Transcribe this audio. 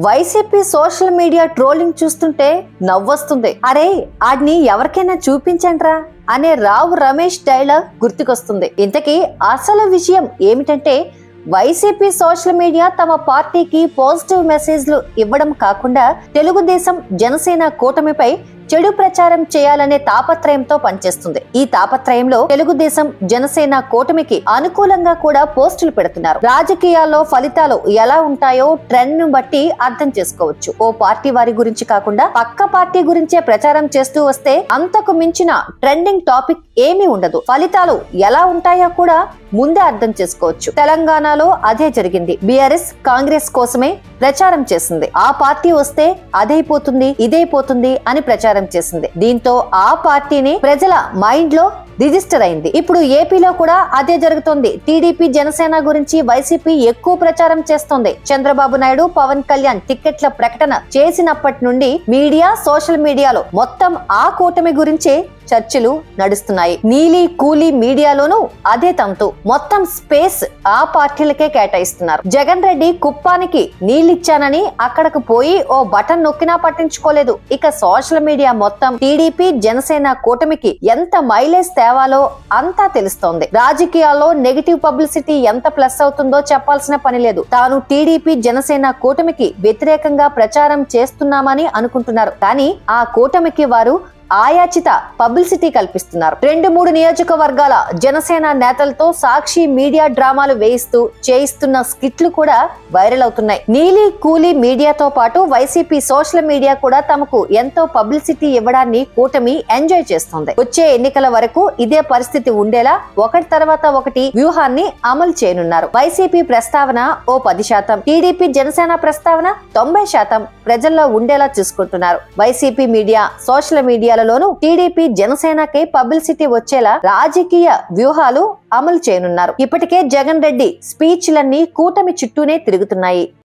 YCP social media trolling చూస్తుంటే నవ్వొస్తుంది. అరే ఆడిని ఎవరికైనా చూపించండ్రా అనే రావు రమేష్ డైలాగ్ గుర్తుకొస్తుంది. ఇంతకీ అసలు విషయం ఏమిటంటే వైసీపీ సోషల్ మీడియా తమ పార్టీకి పాజిటివ్ మెసేజ్లు ఇవ్వడం కాకుండా తెలుగుదేశం జనసేన కూటమిపై చెడు ప్రచారం చేయాలనే తాపత్రయంతో పనిచేస్తుంది. ఈ తాపత్రయంలో తెలుగుదేశం జనసేన కూటమికి అనుకూలంగా కూడా పోస్టులు పెడుతున్నారు. రాజకీయాల్లో ఫలితాలు ఎలా ఉంటాయో ట్రెండ్ ను బట్టి అర్థం చేసుకోవచ్చు. ఓ పార్టీ వారి గురించి కాకుండా పక్క పార్టీ గురించే ప్రచారం చేస్తూ వస్తే అంతకు మించిన ట్రెండింగ్ టాపిక్ ఏమీ ఉండదు. ఫలితాలు ఎలా ఉంటాయో కూడా ముందే అర్థం చేసుకోవచ్చు. తెలంగాణలో అదే జరిగింది. బీఆర్ఎస్ కాంగ్రెస్ కోసమే ప్రచారం చేసింది. ఆ పార్టీ వస్తే అదైపోతుంది ఇదైపోతుంది అని ప్రచారం చేసింది. దీంతో ఆ పార్టీని ప్రజల మైండ్ లో రిజిస్టర్ అయింది. ఇప్పుడు ఏపీలో కూడా అదే జరుగుతోంది. టీడీపీ జనసేన గురించి వైసీపీ ఎక్కువ ప్రచారం చేస్తోంది. చంద్రబాబు నాయుడు పవన్ కళ్యాణ్ టికెట్ల ప్రకటన చేసినప్పటి నుండి మీడియా సోషల్ మీడియాలో మొత్తం ఆ కూటమి గురించే చర్చలు నడుస్తున్నాయి. నీలి కూలీ మీడియాలోనూ అదే తంతు. మొత్తం స్పేస్ ఆ పార్టీలకే కేటాయిస్తున్నారు. జగన్ రెడ్డి కుప్పానికి నీళ్ళిచ్చానని అక్కడకు పోయి ఓ బటన్ నొక్కినా పట్టించుకోలేదు. ఇక సోషల్ మీడియా మొత్తం టీడీపీ జనసేన కూటమికి ఎంత మైలేజ్ తేవాలో అంతా తెలుస్తోంది. రాజకీయాల్లో నెగిటివ్ పబ్లిసిటీ ఎంత ప్లస్ అవుతుందో చెప్పాల్సిన పని లేదు. తాను టీడీపీ జనసేన కూటమికి వ్యతిరేకంగా ప్రచారం చేస్తున్నామని అనుకుంటున్నారు. కానీ ఆ కూటమికి వారు ఆయాచిత పబ్లిసిటీ కల్పిస్తున్నారు. 2-3 నియోజకవర్గాల జనసేన నేతలతో సాక్షి మీడియా డ్రామాలు వేయిస్తూ చేయిస్తున్న స్కిట్లు కూడా వైరల్ అవుతున్నాయి. నీలి కూలీ మీడియాతో పాటు వైసీపీ సోషల్ మీడియా కూడా తమకు ఎంతో పబ్లిసిటీ ఇవ్వడాన్ని కూటమి ఎంజాయ్ చేస్తోంది. వచ్చే ఎన్నికల వరకు ఇదే పరిస్థితి ఉండేలా ఒకటి తర్వాత ఒకటి వ్యూహాన్ని అమలు చేయనున్నారు. వైసీపీ ప్రస్తావన ఓ 10%, టీడీపీ జనసేన ప్రస్తావన 90% ప్రజల్లో ఉండేలా చూసుకుంటున్నారు. వైసీపీ మీడియా సోషల్ మీడియా లోను టీడీపీ జనసేనకి పబ్లిసిటీ వచ్చేలా రాజకీయ వ్యూహాలు అమలు చేయనున్నారు. ఇప్పటికే జగన్ రెడ్డి స్పీచ్లన్నీ కూటమి చుట్టూనే తిరుగుతున్నాయి.